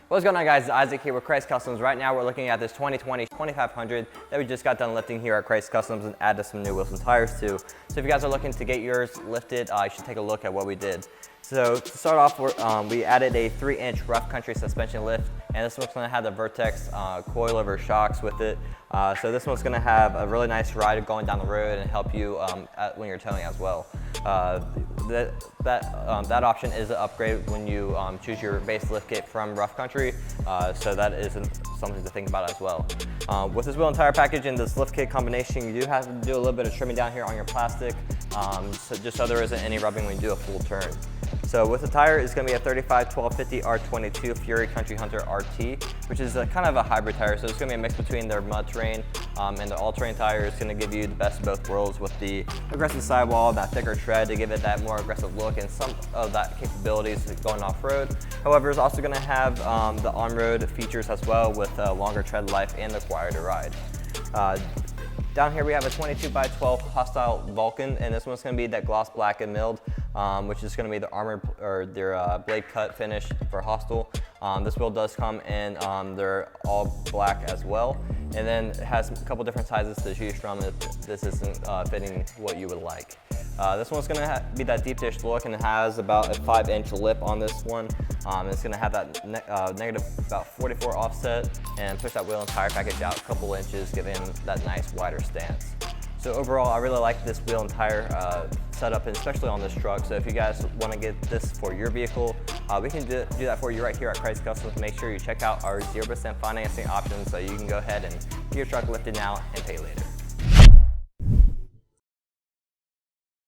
What's going on, guys? It's Isaac here with Krietz Customs. Right now we're looking at this 2020 2500 that we just got done lifting here at Krietz Customs and added some new wheels and tires too. So if you guys are looking to get yours lifted, you should take a look at what we did. So to start off, we added a 3-inch rough country suspension lift, and this one's going to have the Vertex coilover shocks with it. So this one's going to have a really nice ride going down the road and help you when you're towing as well. That option is an upgrade when you choose your base lift kit from rough country, so that is something to think about as well. With this wheel and tire package and this lift kit combination, you do have to do a little bit of trimming down here on your plastic, so there isn't any rubbing when you do a full turn. So with the tire, it's going to be a 35 1250 R22 Fury Country Hunter RT, which is kind of a hybrid tire. So it's going to be a mix between their mud terrain and the all-terrain tire. It's going to give you the best of both worlds with the aggressive sidewall, that thicker tread to give it that more aggressive look and some of that capabilities going off-road. However, it's also going to have the on-road features as well with longer tread life and the quieter ride. Down here we have a 22x12 Hostile Vulcan, and this one's going to be that gloss black and milled, which is going to be the armored or their blade cut finish for Hostile. This wheel does come in they're all black as well, and then it has a couple different sizes to choose from if this isn't fitting what you would like. This one's going to be that deep dish look, and it has about a 5-inch lip on this one. It's going to have that negative about 44 offset and push that wheel and tire package out a couple inches, giving that nice wider stance. So overall, I really like this wheel and tire setup, and especially on this truck. So if you guys want to get this for your vehicle, we can do that for you right here at Krietz Customs. Make sure you check out our 0% financing options so you can go ahead and get your truck lifted now and pay later.